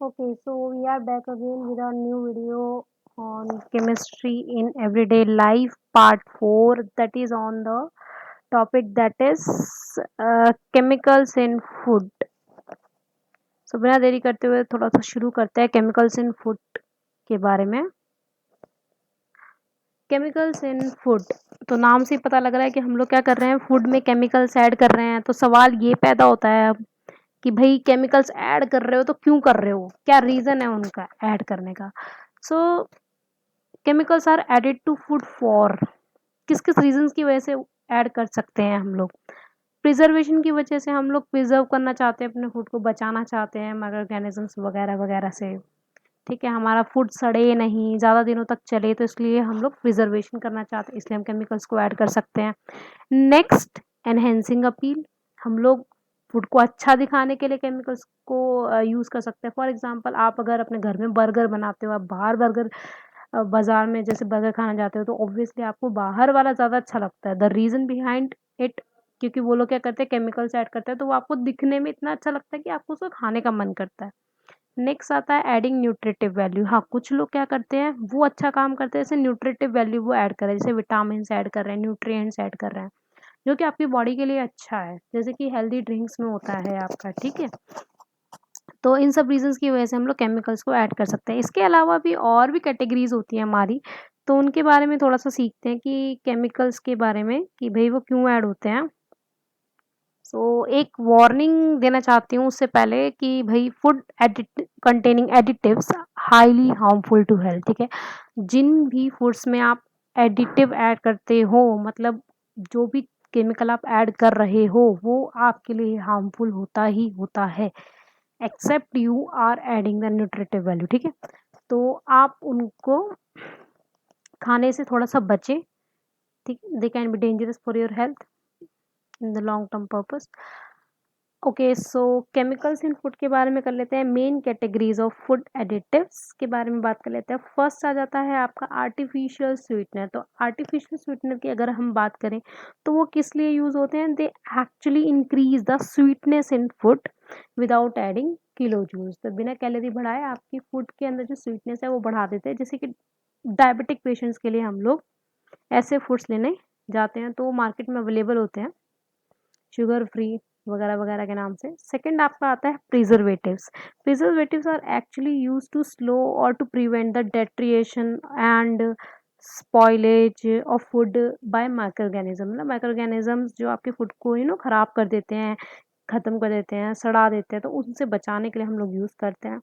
Okay, so we are back again with our new video on chemistry in everyday life, part 4. That is on the topic that is chemicals in food. So बिना देरी करते हुए थोड़ा सा शुरू करते हैं केमिकल्स इन food के बारे में। केमिकल्स इन फूड, तो नाम से ही पता लग रहा है कि हम लोग क्या कर रहे हैं, फूड में केमिकल्स ऐड कर रहे हैं। तो सवाल ये पैदा होता है अब कि भाई केमिकल्स ऐड कर रहे हो तो क्यों कर रहे हो, क्या रीज़न है उनका ऐड करने का। So chemicals are added to food for, किस किस रीजंस की वजह से ऐड कर सकते हैं हम लोग। प्रिजर्वेशन की वजह से हम लोग प्रिजर्व करना चाहते हैं, अपने फूड को बचाना चाहते हैं माइक्रो ऑर्गेनिजम्स वगैरह वगैरह से। ठीक है, हमारा फूड सड़े नहीं, ज़्यादा दिनों तक चले, तो इसलिए हम लोग प्रिजर्वेशन करना चाहते हैं, इसलिए हम केमिकल्स को ऐड कर सकते हैं। नेक्स्ट, एनहेंसिंग अपील, हम लोग फूड को अच्छा दिखाने के लिए केमिकल्स को यूज़ कर सकते हैं। फॉर एग्जांपल, आप अगर अपने घर में बर्गर बनाते हो, आप बाहर बर्गर बाज़ार में जैसे बर्गर खाना जाते हो, तो ऑब्वियसली आपको बाहर वाला ज़्यादा अच्छा लगता है। द रीज़न बिहाइंड इट, क्योंकि वो लोग क्या करते हैं, केमिकल्स ऐड करते हैं, तो वो आपको दिखने में इतना अच्छा लगता है कि आपको उसको खाने का मन करता है। नेक्स्ट आता है एडिंग न्यूट्रिटिव वैल्यू। हाँ, कुछ लोग क्या करते हैं, वो अच्छा काम करते हैं, जैसे न्यूट्रिटिव वैल्यू वो ऐड कर रहे हैं, जैसे विटामिन्स ऐड कर रहे हैं, न्यूट्रिएंट्स ऐड कर रहे हैं, जो कि आपकी बॉडी के लिए अच्छा है, जैसे कि हेल्दी ड्रिंक्स में होता है आपका। ठीक है, तो इन सब रीजंस की वजह से हम लोग केमिकल्स को ऐड कर सकते हैं। इसके अलावा भी और भी कैटेगरीज होती हैं हमारी, तो उनके बारे में थोड़ा सा सीखते हैं कि केमिकल्स के बारे में, कि भाई वो क्यों ऐड होते हैं। सो एक वार्निंग देना चाहती हूँ उससे पहले कि भाई food edit containing additives highly harmful to health. ठीक है, जिन भी फूड्स में आप एडिटिव ऐड करते हो, मतलब जो भी केमिकल आप ऐड कर रहे हो, वो आपके लिए हार्मफुल होता ही होता है, except you are adding the nutritive value. ठीक है, तो आप उनको खाने से थोड़ा सा बचें। ठीक, they can be dangerous for your health in the long term purpose. Okay, so chemicals in food के बारे में कर लेते हैं। Main categories of food additives के बारे में बात कर लेते हैं। फर्स्ट आ जाता है आपका आर्टिफिशियल स्वीटनर। तो आर्टिफिशियल स्वीटनर की अगर हम बात करें, तो वो किस लिए यूज होते हैं, they actually increase the sweetness in food without adding kilo juice. तो बिना कैलोरी बढ़ाए आपकी फूड के अंदर जो स्वीटनेस है वो बढ़ा देते हैं। जैसे कि डायबिटिक पेशेंट्स के लिए हम लोग ऐसे फूड्स लेने जाते हैं, तो वो मार्केट में अवेलेबल होते हैं, शुगर फ्री वगैरह वगैरह के नाम से। सेकंड आपका आता है preservatives. Preservatives are actually use to slow और to prevent the deterioration and spoilage of food by microorganism. मतलब माइक्रो ऑर्गेनिजम्स जो आपके फूड को खराब कर देते हैं, खत्म कर देते हैं, सड़ा देते हैं, तो उनसे बचाने के लिए हम लोग यूज करते हैं।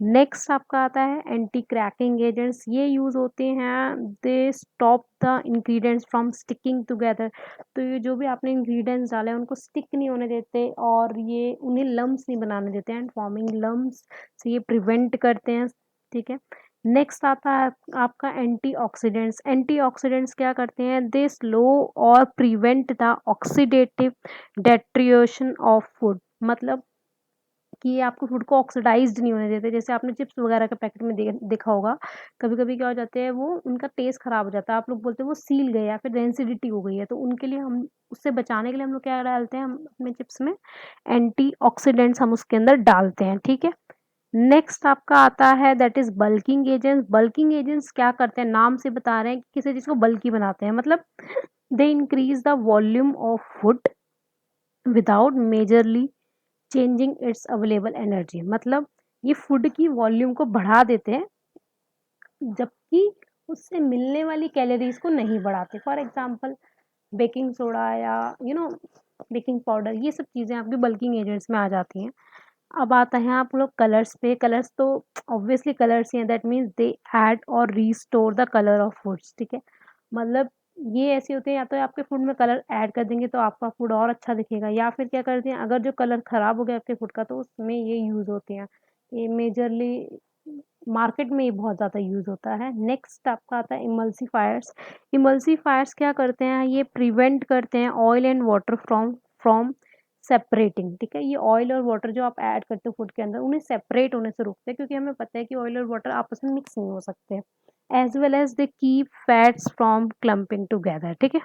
नेक्स्ट आपका आता है एंटी क्रैकिंग एजेंट्स। ये यूज होते हैं, they stop the ingredients from sticking together. तो ये जो भी आपने इंग्रेडिएंट्स डाले हैं उनको स्टिक नहीं होने देते, और ये उन्हें लम्स नहीं बनाने देते हैं, एंड फॉर्मिंग लम्स से ये प्रिवेंट करते हैं। ठीक है, नेक्स्ट आता है आपका एंटीऑक्सीडेंट्स। एंटीऑक्सीडेंट्स क्या करते हैं, दे स्लो और prevent the oxidative deterioration of food. मतलब कि ये आपको फूड को ऑक्सीडाइज्ड नहीं होने देते। जैसे आपने चिप्स वगैरह के पैकेट में देखा होगा, कभी कभी क्या हो जाते हैं, वो उनका टेस्ट खराब हो जाता है, आप लोग बोलते हैं वो सील गया या फिर रेंसिडिटी हो गई है, तो उनके लिए हम उससे बचाने के लिए हम लोग क्या डालते हैं, हम अपने चिप्स में एंटीऑक्सीडेंट्स हम उसके अंदर डालते हैं। ठीक है, नेक्स्ट आपका आता है that is bulking agents. Bulking agents क्या करते हैं, नाम से बता रहे हैं कि किसी चीज को बल्की बनाते हैं, मतलब they increase the volume of food without majorly changing it's available energy. मतलब ये फूड की वॉल्यूम को बढ़ा देते हैं, जबकि उससे मिलने वाली कैलोरीज को नहीं बढ़ाते। फॉर एग्जांपल, बेकिंग सोडा या बेकिंग पाउडर, ये सब चीज़ें आपकी बल्किंग एजेंट्स में आ जाती हैं। अब आता है आप लोग कलर्स पे। कलर्स तो ऑब्वियसली कलर्स ही हैं, दैट मीन्स दे ऐड और restore the colour of foods. ठीक है, मतलब ये ऐसे होते हैं, या तो आपके फूड में कलर ऐड कर देंगे तो आपका फूड और अच्छा दिखेगा, या फिर क्या करते हैं, अगर जो कलर खराब हो गया आपके फूड का, तो उसमें ये यूज़ होते हैं। ये मेजरली मार्केट में ये बहुत ज़्यादा यूज़ होता है। नेक्स्ट आपका आता है इमल्सिफायर्स। इमल्सिफायर्स क्या करते हैं, ये प्रिवेंट करते हैं oil and water from from separating. ठीक है, ये ऑयल और वाटर जो आप ऐड करते हो फूड के अंदर, उन्हें सेपरेट होने से रोकते हैं, क्योंकि हमें पता है कि ऑयल और वाटर आपस में मिक्स नहीं हो सकते। As well as they keep fats from clumping together. ठीक है,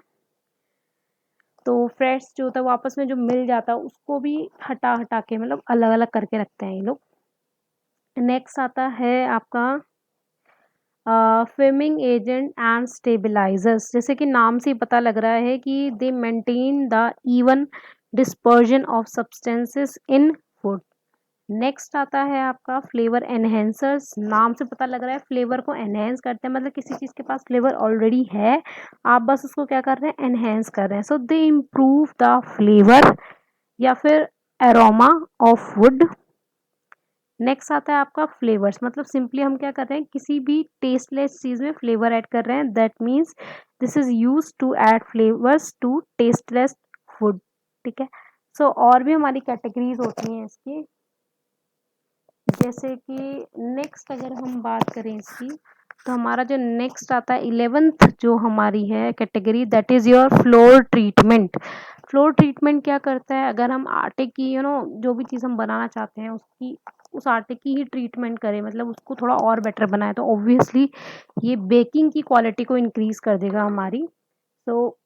तो फैट्स जो होता है वो आपस में जो मिल जाता है उसको भी हटा हटा के, मतलब अलग अलग करके रखते हैं ये लोग। नेक्स्ट आता है आपका फिमिंग एजेंट एंड स्टेबलाइजर्स। जैसे कि नाम से ही पता लग रहा है कि दे maintain the even dispersion of substances in food. Next आता है आपका फ्लेवर एनहेंसर्स। नाम से पता लग रहा है फ्लेवर को एनहेंस करते हैं, मतलब किसी चीज़ के पास फ्लेवर ऑलरेडी है, आप बस उसको क्या कर रहे हैं, एनहेंस कर रहे हैं। सो दे इम्प्रूव द फ्लेवर या फिर एरोमा ऑफ फूड। नेक्स्ट आता है आपका फ्लेवर्स, मतलब सिंपली हम क्या कर रहे हैं, किसी भी टेस्टलेस चीज़ में फ्लेवर ऐड कर रहे हैं। That means this is use to add flavours to tasteless food. ठीक है। सो और भी हमारी कैटेगरीज होती हैं इसकी, जैसे कि नेक्स्ट अगर हम बात करें इसकी, तो हमारा जो नेक्स्ट आता है 11th जो हमारी है category, that is your floor treatment. Floor treatment क्या करता है, अगर हम आटे की जो भी चीज़ हम बनाना चाहते हैं उसकी उस आटे की ही ट्रीटमेंट करें, मतलब उसको थोड़ा और बेटर बनाए, तो ऑब्वियसली ये बेकिंग की क्वालिटी को इंक्रीज कर देगा हमारी। तो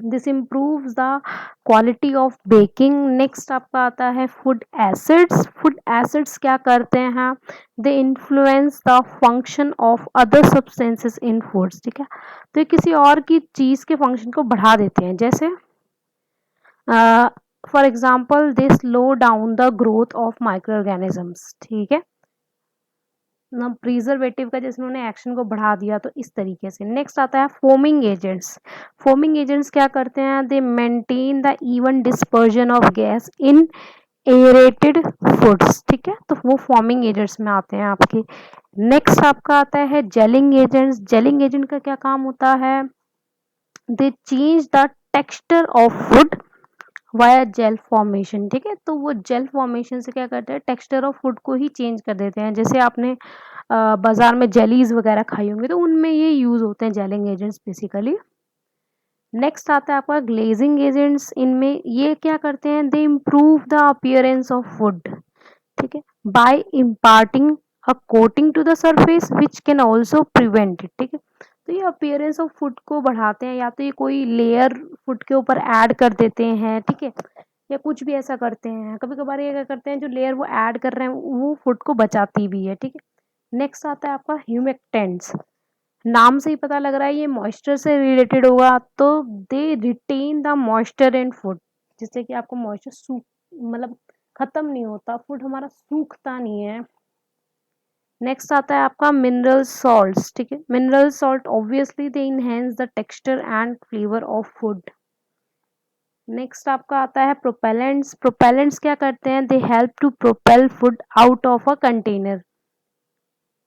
this improves the quality of baking. Next आपका आता है फूड एसिड्स। फूड एसिड्स क्या करते हैं, they influence the function of other substances in foods. ठीक है, तो ये किसी और की चीज़ के फंक्शन को बढ़ा देते हैं। जैसे for example they slow down the growth of micro organisms. ठीक है ना, प्रिजर्वेटिव का जैसे उन्होंने एक्शन को बढ़ा दिया, तो इस तरीके से। नेक्स्ट आता है फोमिंग एजेंट्स। फोमिंग एजेंट्स क्या करते हैं, दे maintain the even dispersion of gas in aerated foods. ठीक है, तो वो फॉर्मिंग एजेंट्स में आते हैं आपके। नेक्स्ट आपका आता है जेलिंग एजेंट्स। जेलिंग एजेंट का क्या काम होता है, they change the texture of food via gel formation. ठीक है, तो वो जेल फॉर्मेशन से क्या करते हैं, टेक्सचर ऑफ फूड को ही चेंज कर देते हैं। जैसे आपने बाजार में जेलीज वगैरह खाई होंगी, तो उनमें ये यूज होते हैं जेलिंग एजेंट्स बेसिकली। नेक्स्ट आता है आपका ग्लेजिंग एजेंट्स। इनमें ये क्या करते हैं, they improve the appearance of food. ठीक है, by imparting a coating to the surface which can also prevent it. ठीक है, तो ये अपीयरेंस ऑफ फूड को बढ़ाते हैं, या तो ये कोई लेयर फूड के ऊपर ऐड कर देते हैं। ठीक है, या कुछ भी ऐसा करते हैं। कभी कभार ये क्या करते हैं, जो लेयर वो ऐड कर रहे हैं वो फूड को बचाती भी है। ठीक है। नेक्स्ट आता है आपका ह्यूमेक्टेंट्स। नाम से ही पता लग रहा है ये मॉइस्चर से रिलेटेड होगा, तो they retain the moisture in food. जिससे कि आपको मॉइस्चर सूख, मतलब खत्म नहीं होता, फूड हमारा सूखता नहीं है। नेक्स्ट आता है आपका मिनरल सॉल्ट्स। ठीक है, mineral salt obviously they enhance the texture and flavour of food. Next आपका आता है प्रोपेलेंट्स। प्रोपेलेंट्स क्या करते हैं, they help to propel food out of a container.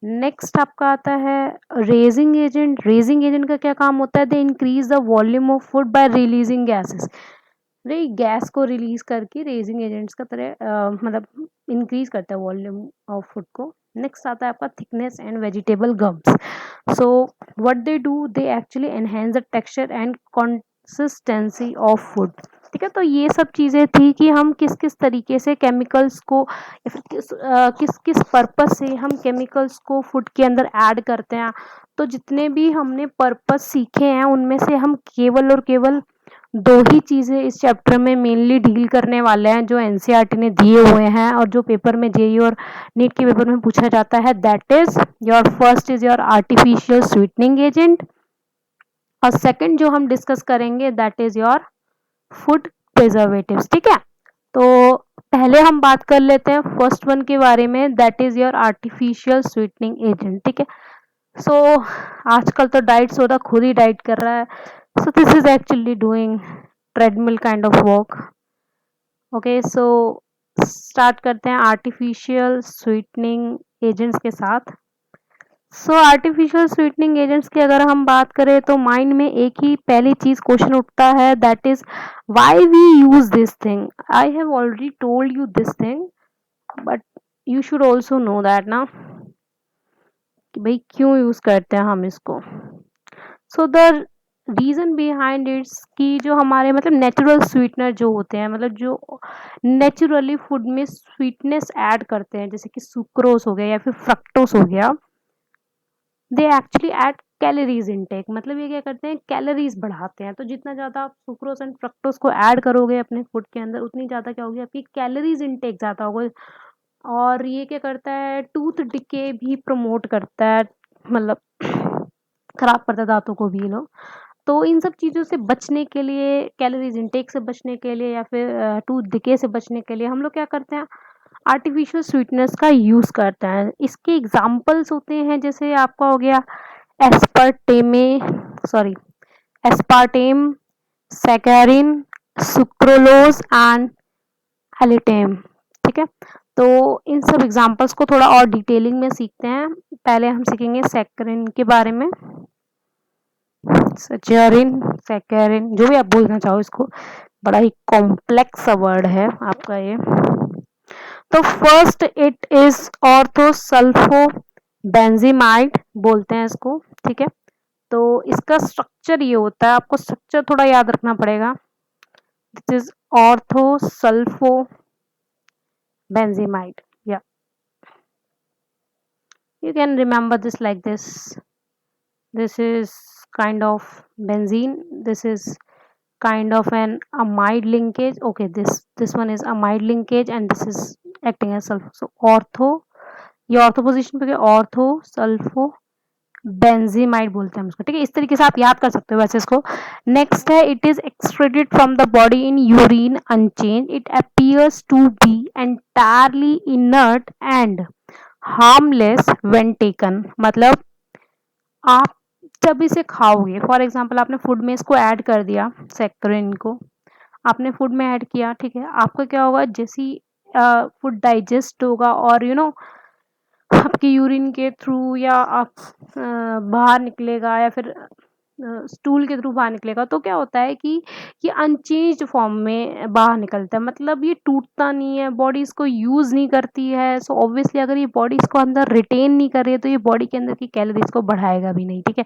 Next आपका आता है रेजिंग एजेंट। रेजिंग एजेंट का क्या काम होता है, they increase the volume of food bye releasing gases. रे गैस को रिलीज करके रेजिंग एजेंट्स का तरह मतलब इंक्रीज करता है वॉल्यूम ऑफ फूड को। नेक्स्ट आता है आपका thickness and vegetable gums. So what they do, they actually enhance the texture and consistency of food. ठीक है, तो ये सब चीज़ें थी कि हम किस किस तरीके से केमिकल्स को, या फिर किस किस पर्पस से हम केमिकल्स को फूड के अंदर ऐड करते हैं। तो जितने भी हमने पर्पस सीखे हैं उनमें से हम केवल और केवल दो ही चीज़ें इस चैप्टर में मेनली डील करने वाले हैं, जो एनसीईआरटी ने दिए हुए हैं और जो पेपर में जेईई और नीट के पेपर में पूछा जाता है। That is your first is your artificial sweetening agent, और सेकंड जो हम डिस्कस करेंगे that is your food preservatives. ठीक है, तो पहले हम बात कर लेते हैं फर्स्ट वन के बारे में, that is your artificial sweetening agent. ठीक है, सो आजकल तो डाइट सोडा खुद ही डाइट कर रहा है, so this is actually doing treadmill kind of work. Okay, so start करते हैं आर्टिफिशियल स्वीटनिंग एजेंट्स के साथ। सो आर्टिफिशियल स्वीटनिंग एजेंट्स की अगर हम बात करें तो माइंड में एक ही पहली चीज क्वेश्चन उठता है, that is why we use this thing. I have already told you this thing, but you should also know that ना, कि भाई क्यों यूज करते हैं हम इसको। So the reason behind its कि जो हमारे मतलब नेचुरल स्वीटनर जो होते हैं, मतलब जो नेचुरली फूड में स्वीटनेस ऐड करते हैं, जैसे कि सुक्रोज हो गया या फिर फ्रक्टोस हो गया, they actually add calories intake. मतलब ये क्या करते हैं, कैलोरीज बढ़ाते हैं। तो जितना ज़्यादा आप सुक्रोज एंड फ्रक्टोज को ऐड करोगे अपने फूड के अंदर, उतनी ज़्यादा क्या होगी, आपकी कैलोरीज इनटेक ज़्यादा होगा। और ये क्या करता है, टूथ डिके भी प्रमोट करता है, मतलब खराब करता है दांतों को भी ये लोग। तो इन सब चीज़ों से बचने के लिए, कैलोरीज इनटेक से बचने के लिए या फिर टूथ डिके से बचने के लिए हम लोग क्या करते हैं, आर्टिफिशियल स्वीटनेस का यूज़ करते हैं। इसके एग्जाम्पल्स होते हैं, जैसे आपका हो गया aspartame sorry aspartame, saccharin, sucralose and alitame. ठीक है, तो इन सब एग्जाम्पल्स को थोड़ा और डिटेलिंग में सीखते हैं। पहले हम सीखेंगे सैकरिन के बारे में, सैकरिन सैकरिन जो भी आप बोलना चाहो इसको, बड़ा ही कॉम्प्लेक्स सा वर्ड है आपका ये। तो फर्स्ट इट इज ऑर्थोसल्फो बेंजीमाइड बोलते हैं इसको। ठीक है, तो इसका स्ट्रक्चर ये होता है, आपको स्ट्रक्चर थोड़ा याद रखना पड़ेगा। दिस इज ऑर्थोसल्फो बेंजीमाइड, या you can remember this like this is kind of benzene, this is kind of an amide linkage, okay, this one is amide linkage and this is acting as sulfur, so ortho, ये ortho position पे ortho sulpho बेंजीमाइड बोलते हैं उसको। ठीक है, इस तरीके से आप याद कर सकते हो वैसे इसको। नेक्स्ट है, it is excreted from the body in urine unchange, it appears to be entirely inert and harmless when taken. मतलब आप जब इसे खाओगे, फॉर एग्जांपल आपने फूड में इसको ऐड कर दिया, सैकरिन को आपने फूड में ऐड किया, ठीक है, आपका क्या होगा, जैसी फूड डाइजेस्ट होगा और आपके यूरिन के थ्रू या आप बाहर निकलेगा या फिर स्टूल के थ्रू बाहर निकलेगा, तो क्या होता है कि ये अनचेंज्ड फॉर्म में बाहर निकलता है, मतलब ये टूटता नहीं है, बॉडी इसको यूज़ नहीं करती है। सो ऑब्वियसली अगर ये बॉडी इसको अंदर रिटेन नहीं कर रही है तो ये बॉडी के अंदर की कैलोरीज को बढ़ाएगा भी नहीं। ठीक है,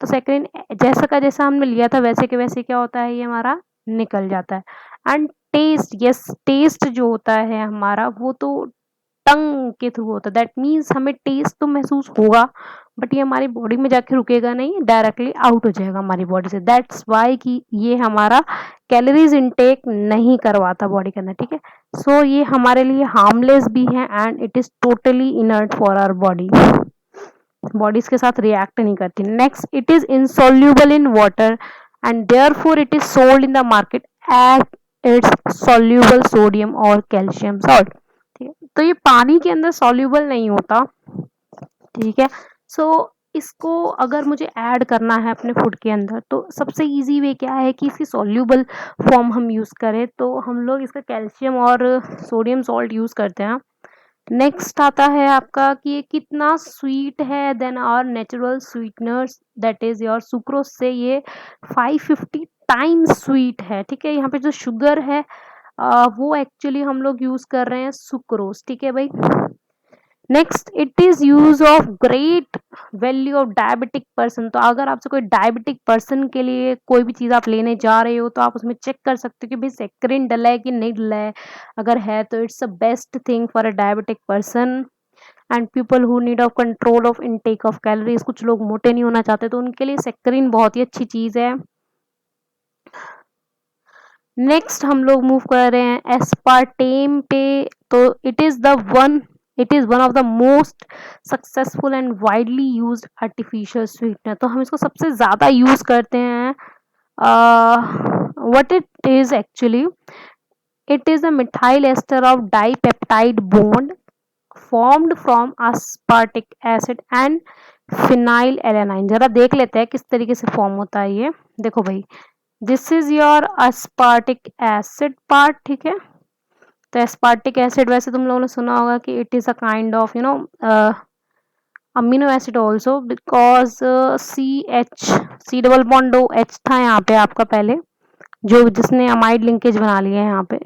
तो सेकंड जैसा का जैसा हमने लिया था वैसे के वैसे क्या होता है, ये हमारा निकल जाता है। एंड टेस्ट, यस, टेस्ट जो होता है हमारा वो तो टंग के थ्रू होता है, दैट मीन्स हमें टेस्ट तो महसूस होगा बट ये हमारी बॉडी में जाके रुकेगा नहीं, डायरेक्टली आउट हो जाएगा हमारी बॉडी से। दैट्स वाई कि ये हमारा कैलोरीज इनटेक नहीं करवाता बॉडी के अंदर। ठीक है, सो ये हमारे लिए हार्मलेस भी है and it is totally inert for our body, body इसके साथ रिएक्ट नहीं करती। Next, it is insoluble in water and therefore it is sold in the market as its soluble sodium और कैल्शियम सॉल्ट। ठीक है, तो ये पानी के अंदर सॉल्यूबल नहीं होता। ठीक है, सो इसको अगर मुझे ऐड करना है अपने फूड के अंदर तो सबसे इजी वे क्या है कि इसकी सॉल्यूबल फॉर्म हम यूज़ करें, तो हम लोग इसका कैल्शियम और सोडियम सॉल्ट यूज़ करते हैं। नेक्स्ट आता है आपका कि ये कितना स्वीट है देन और natural sweeteners that is your sucrose से ये 550 टाइम्स स्वीट है। ठीक है, यहाँ पे जो शुगर है वो एक्चुअली हम लोग यूज कर रहे हैं सुक्रोज। ठीक है भाई, next, it is use of great value of diabetic person. तो अगर आपसे कोई डायबिटिक पर्सन के लिए कोई भी चीज़ आप लेने जा रहे हो तो आप उसमें चेक कर सकते हो कि भाई सैकरिन डला है कि नहीं डला है। अगर है तो it's a best thing for a diabetic person and people who need of control of intake of calories. कुछ लोग मोटे नहीं होना चाहते तो उनके लिए सैकरिन बहुत ही अच्छी चीज़ है। नेक्स्ट हम लोग मूव कर रहे हैं एस्पार्टेम पे। तो it is one of the most successful and widely used artificial sweetener. तो हम इसको सबसे ज़्यादा यूज़ करते हैं। What it is actually, it is a methyl ester of dipeptide bond formed from aspartic acid and phenylalanine. जरा देख लेते हैं किस तरीके से फॉर्म होता है ये। देखो भाई, this is your aspartic acid part. ठीक है, तो एस्पार्टिक एसिड वैसे तुम लोगों ने सुना होगा कि it is a kind of amino acid also, because C double bond H था यहाँ पे आपका पहले, जो जिसने अमाइड लिंकेज बना लिया है यहाँ पे।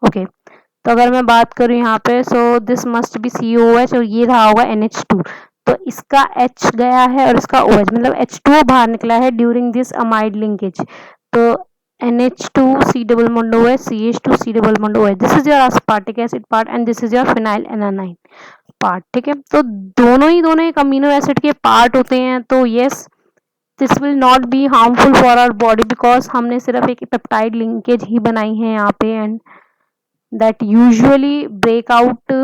ओके, तो अगर मैं बात करूँ यहाँ पे, so this must be COH और ये रहा होगा NH2। तो इसका H गया है और इसका OH, मतलब H2O बाहर निकला है ड्यूरिंग दिस अमाइड लिंकेज। तो NH2 C double bond OH CH2 C double bond OH, this is your aspartic acid part and this is your phenyl alanine part. ठीक है, तो दोनों एक अमीनो एसिड के पार्ट होते हैं। तो yes, this will not be harmful for our body because हमने सिर्फ एक पेप्टाइड लिंकेज ही बनाई है यहाँ पे। And that usually break out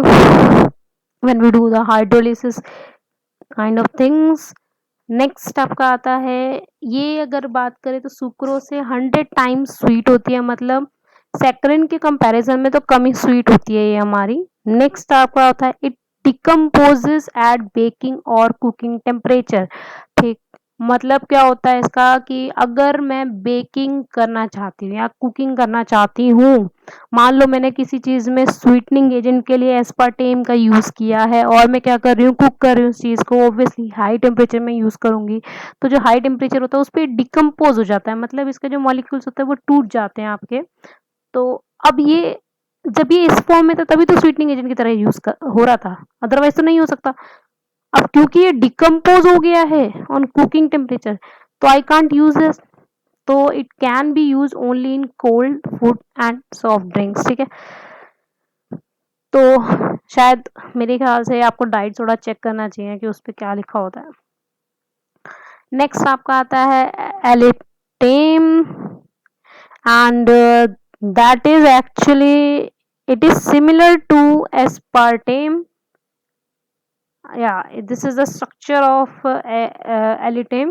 when we do the hydrolysis kind of things. Next आपका आता है, ये अगर बात करें तो सुक्रोज से 100 टाइम्स स्वीट होती है, मतलब सैकरिन के कंपैरिजन में तो कम ही स्वीट होती है ये हमारी। नेक्स्ट आपका होता है इट डिकम्पोजेस एट बेकिंग और कुकिंग टेम्परेचर। ठीक, मतलब क्या होता है इसका कि अगर मैं बेकिंग करना चाहती हूँ या कुकिंग करना चाहती हूँ, मान लो मैंने किसी चीज में स्वीटनिंग एजेंट के लिए एस्पार्टेम का यूज किया है और मैं क्या कर रही हूँ, कुक कर रही हूँ उस चीज को, ऑब्वियसली हाई टेम्परेचर में यूज करूंगी, तो जो हाई टेम्परेचर होता है उस पर डिकम्पोज हो जाता है, मतलब इसके जो मॉलिक्यूल्स होते हैं वो टूट जाते हैं आपके। तो अब ये जब ये इस फॉर्म में था तभी तो स्वीटनिंग एजेंट की तरह यूज हो रहा था, अदरवाइज तो नहीं हो सकता। अब क्योंकि ये डिकम्पोज हो गया है ऑन कुकिंग टेम्परेचर, तो आई कांट यूज दिस, तो it can be use only in cold food and soft drinks. ठीक है, तो शायद मेरे ख्याल से आपको डाइट थोड़ा चेक करना चाहिए कि उस पर क्या लिखा होता है। नेक्स्ट आपका आता है alitame, and that is actually it is similar to aspartame. Yeah, this is the structure of aspartame.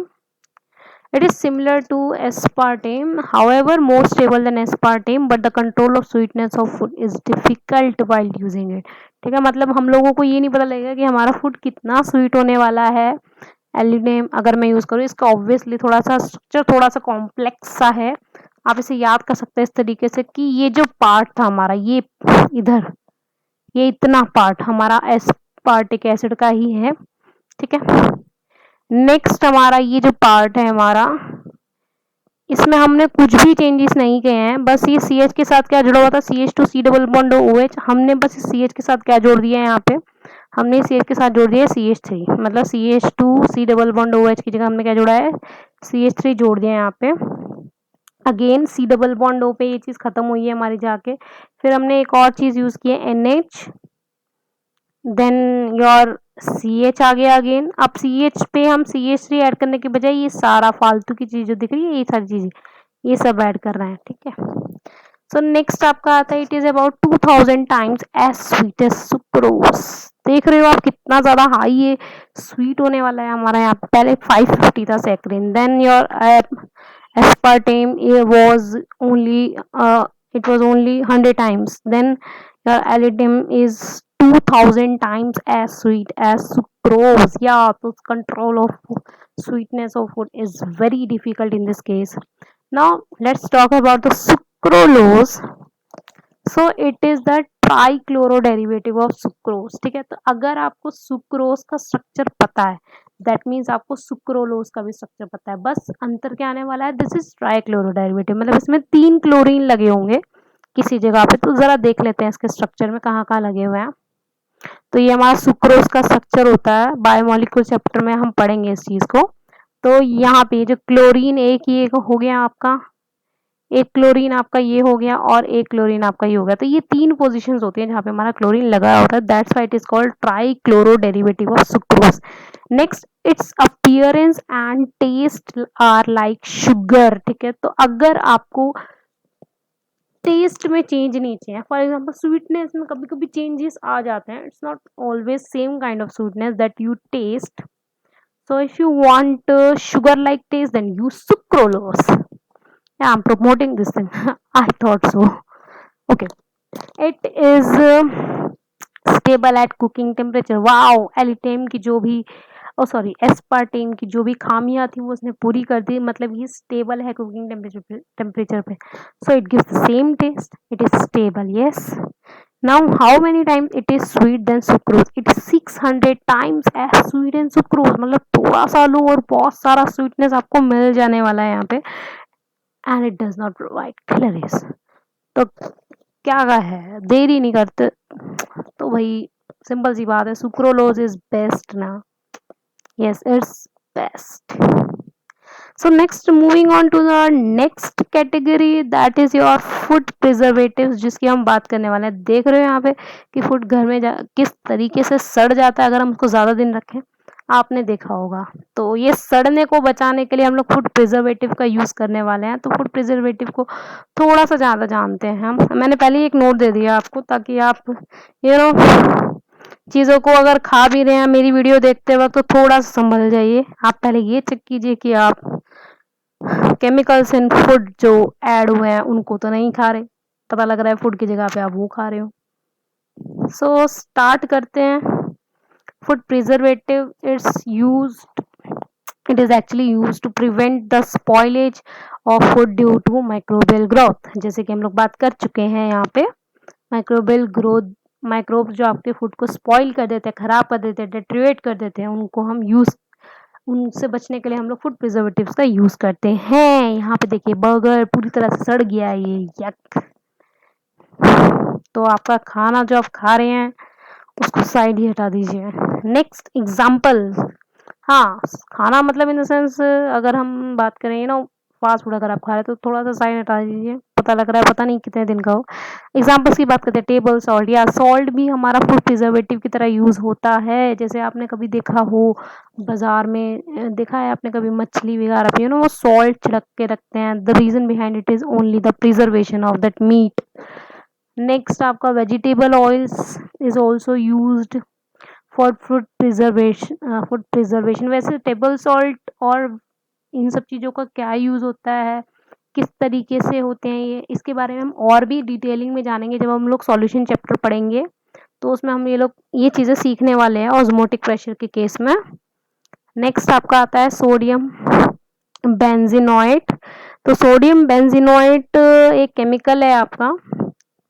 It is similar to aspartame, however more stable than aspartame, but the control of sweetness of food is difficult while using it. ठीक है, मतलब हम लोगों को ये नहीं पता लगेगा कि हमारा फूड कितना स्वीट होने वाला है एलिडेम अगर मैं यूज करूँ। इसका ऑब्वियसली थोड़ा सा स्ट्रक्चर थोड़ा सा कॉम्प्लेक्स सा है, आप इसे याद कर सकते हैं इस तरीके से कि ये जो पार्ट था हमारा, ये इधर ये इतना पार्ट हमारा एस्पार्टिक एसिड का ही है। ठीक है, नेक्स्ट हमारा ये जो पार्ट है हमारा, इसमें हमने कुछ भी चेंजेस नहीं किए हैं, बस ये सी एच के साथ क्या जुड़ा हुआ था, CH2 C double bond OH, हमने बस सी एच के साथ क्या जोड़ दिया है, यहाँ पे हमने सी एच के साथ जोड़ दिया है CH3, मतलब CH2 C double bond OH की जगह हमने क्या जोड़ा है, CH3 जोड़ दिया है यहाँ पे। Again C double bond O पे ये चीज खत्म हुई है हमारी जाके, फिर हमने एक और चीज यूज की है NH, देन योर CH आ गया अगेन। अब CH पे हम CH3 ऐड करने के बजाय ये सारा फालतू की चीज जो दिख रही है, ये सारी चीजें ये सब ऐड कर रहे हैं। ठीक है, सो नेक्स्ट आपका आता है it is about 2000 times as sweet as sucrose. देख रहे हो आप कितना ज्यादा हाई ये स्वीट होने वाला है हमारा यहाँ पे। पहले 550 था saccharin, then your aspartame was only it was only 100 times, then your allium is 2000 times as sweet as sucrose. Yeah, so control of sweetness of food is very difficult in this case. Now let's talk about the sucralose. So it is the trichloro derivative of sucrose. ठीक है, तो अगर आपको sucrose का structure पता है, that means आपको sucralose का भी स्ट्रक्चर पता है, बस अंतर क्या आने वाला है, दिस इज ट्राइक्लोरो डेरिवेटिव, मतलब इसमें 3 क्लोरीन लगे होंगे किसी जगह पे, तो जरा देख लेते हैं इसके स्ट्रक्चर में कहाँ कहाँ लगे हुए हैं। तो ये हमारा सुक्रोज का स्ट्रक्चर होता है, बायोमोलिक्यूल चैप्टर में हम पढ़ेंगे इस चीज को। तो यहाँ पे जो क्लोरीन एक ही एक हो गया आपका, एक क्लोरीन आपका ये हो गया और एक क्लोरीन आपका ये हो गया, तो ये 3 पोजीशंस होती हैं जहाँ पे हमारा क्लोरीन लगा होता है, that's why it is called trichloro derivative of sucrose. Next, its appearance and taste are like sugar. ठीक है, तो अगर आपको टेस्ट में चेंज नहीं चाहिए, फॉर एग्जाम्पल स्वीटनेस में कभी कभी चेंजेस आ जाते हैं, it's not always same kind of sweetness that you taste, so if you want sugar like taste then use sucralose. Yeah, I'm promoting this thing. I thought so. Okay, it is stable at cooking temperature. Wow, alitame की जो भी aspartame की जो भी खामियां थी वो उसने पूरी कर दी, मतलब ये स्टेबल है कुकिंग टेम्परेचर पे, so it gives the same taste, it is stable. Yes, now how many times it is sweet then sucrose, it is 600 times as sweet and sucrose, मतलब थोड़ा सा लो और बहुत सारा स्वीटनेस आपको मिल जाने वाला है यहाँ पे, and it does not provide calories. तो क्या है, देरी नहीं करते तो भाई सिंपल सी बात है, सुक्रोलोज इज बेस्ट ना। Yes, it's best. So next, moving on to the next category, that is your food preservatives, जिसकी हम बात करने वाले हैं। देख रहे हो यहाँ पे कि फूड घर में किस तरीके से सड़ जाता है अगर हम उसको ज्यादा दिन रखें। आपने देखा होगा। तो ये सड़ने को बचाने के लिए हम लोग फूड प्रिजर्वेटिव का यूज़ करने वाले हैं। तो फूड प्रिजर्वेटिव को थोड़ा-सा ज़्यादा जानते हैं हम। मैंने पहले ही एक नोट दे दिया आपको ताकि आप यू नो चीज़ों को अगर खा भी रहे हैं मेरी वीडियो देखते वक़्त तो थोड़ा-सा सँभल जाइए। आप पहले ये चेक कीजिए कि आप केमिकल्स इन फूड जो ऐड हुए हैं उनको तो नहीं खा रहे। पता लग रहा है फूड की जगह पे आप वो खा रहे हो। सो स्टार्ट करते हैं। Food preservative it is actually used to prevent the spoilage of food due to microbial growth। जैसे कि हम लोग बात कर चुके हैं यहाँ पे माइक्रोबियल ग्रोथ, माइक्रोब जो आपके फूड को स्पॉइल कर देते हैं, खराब कर देते हैं, डेट्रिएट कर देते हैं, उनको हम यूज उनसे बचने के लिए हम लोग फूड प्रिजर्वेटिव्स का यूज करते हैं। यहाँ पे देखिए बर्गर पूरी तरह से सड़ गया है, ये यक। तो आपका खाना जो आप खा रहे हैं उसको साइड ही हटा दीजिए। नेक्स्ट एग्जाम्पल, हाँ खाना मतलब इन द सेंस अगर हम बात करें ना फास्ट फूड अगर आप खा रहे हैं तो थोड़ा सा साइड हटा दीजिए। पता लग रहा है पता नहीं कितने दिन का हो। एग्जाम्पल्स की बात करते हैं, टेबल सॉल्ट, या सॉल्ट भी हमारा फूड प्रिजर्वेटिव की तरह यूज होता है। जैसे आपने कभी देखा हो बाजार में देखा है आपने कभी मछली वगैरह पे वो सॉल्ट छिड़क के रखते हैं। The reason behind it is only the preservation of that meat. Next आपका vegetable oils is also used for food preservation. वैसे टेबल सॉल्ट और इन सब चीज़ों का क्या यूज़ होता है, किस तरीके से होते हैं इसके बारे में हम और भी डिटेलिंग में जानेंगे जब हम लोग सॉल्यूशन चैप्टर पढ़ेंगे। तो उसमें हम ये चीज़ें सीखने वाले हैं ऑस्मोटिक प्रेशर के केस में। नेक्स्ट आपका आता है सोडियम बेंजीनोएट। तो सोडियम बेंजीनोएट एक केमिकल है आपका।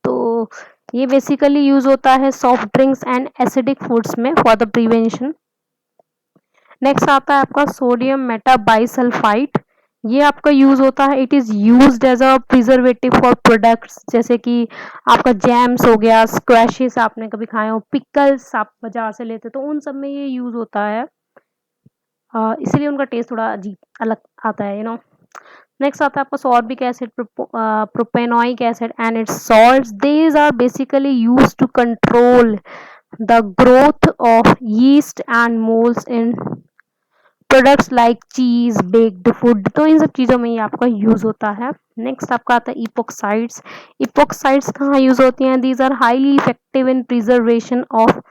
तो ये बेसिकली यूज होता है soft drinks and acidic foods में फॉर द प्रिवेंशन। नेक्स्ट आता है आपका सोडियम मेटाबाइसल्फाइड। ये आपका यूज होता है, it is used as a preservative for products जैसे कि आपका जैम्स हो गया, स्क्वैशेस आपने कभी खाए हो, पिकल्स आप बाजार से लेते तो उन सब में ये यूज होता है। इसलिए उनका टेस्ट थोड़ा अजीब अलग आता है। नेक्स्ट आता है आपका sorbic acid, propanoic acid and its salts. These are basically used to control the growth of yeast and moulds in products like cheese, baked food. तो इन सब चीज़ों में ये आपका यूज होता है। नेक्स्ट आपका आता है इपोक्साइड्स। इपोक्साइड्स कहाँ यूज होती हैं? These are highly effective in preservation of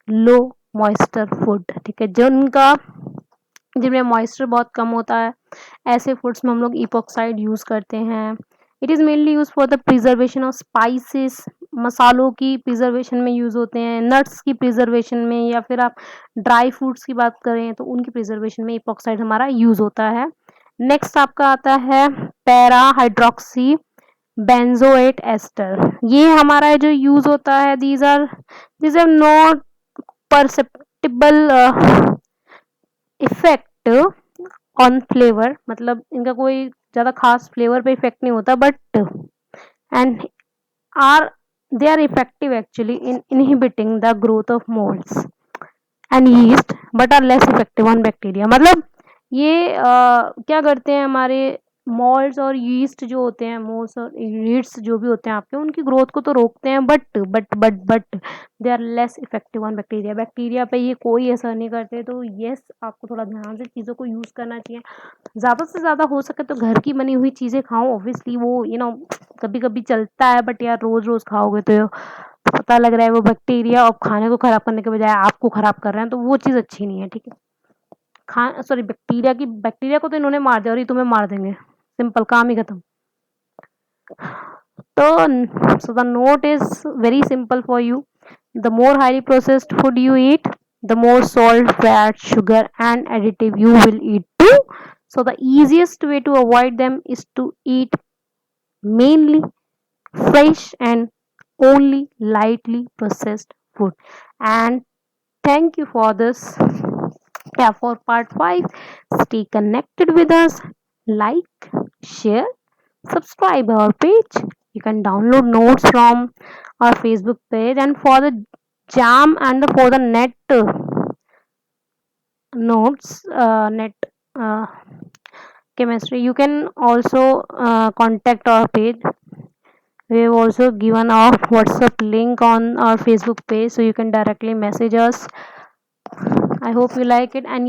low moisture food. ठीक है, जिनमें मॉइस्चर बहुत कम होता है ऐसे फूड्स में हम लोग इपोक्साइड यूज करते हैं। It is mainly use for the preservation of spices, मसालों की प्रिजर्वेशन में यूज होते हैं, नट्स की प्रिजर्वेशन में, या फिर आप ड्राई फ्रूट्स की बात करें तो उनकी प्रिजर्वेशन में इपोक्साइड हमारा यूज होता है। नेक्स्ट आपका आता है पैरा हाइड्रोक्सी बेंजोएट एस्टर। ये हमारा जो यूज होता है these are not perceptible effect on flavour, मतलब इनका कोई ज़्यादा खास फ्लेवर पे इफेक्ट नहीं होता, but and are they are effective actually in inhibiting the growth of moulds and yeast but are less effective on bacteria. मतलब ये क्या करते हैं हमारे मॉल्ड्स और यीस्ट जो होते हैं, मोल्ड्स और यीस्ट जो भी होते हैं आपके, उनकी ग्रोथ को तो रोकते हैं but they are less effective on bacteria. Bacteria पे ये कोई असर नहीं करते। तो यस, आपको थोड़ा ध्यान से चीज़ों को यूज़ करना चाहिए। ज़्यादा से ज़्यादा हो सके तो घर की बनी हुई चीज़ें खाओ। ऑब्वियसली वो कभी कभी चलता है, बट यार रोज़ रोज़ खाओगे तो पता लग रहा है वो बैक्टीरिया और खाने को खराब करने के बजाय आपको खराब कर रहे हैं, तो वो चीज़ अच्छी नहीं है। ठीक है, बैक्टीरिया को तो इन्होंने मार दिया और ये तुम्हें मार देंगे, सिंपल, काम ही खत्म। So the note is very simple for you. The more highly processed food you eat, the more salt, fat, sugar and additive you will eat too. So the easiest way to avoid them is to eat mainly fresh and only lightly processed food. And thank you for this. Yeah, for part 5. Stay connected with us. Like, share, subscribe our page. You can download notes from our Facebook page, and for the jam and for the net notes, net chemistry, you can also contact our page. We have also given our WhatsApp link on our Facebook page, so you can directly message us. I hope you like it and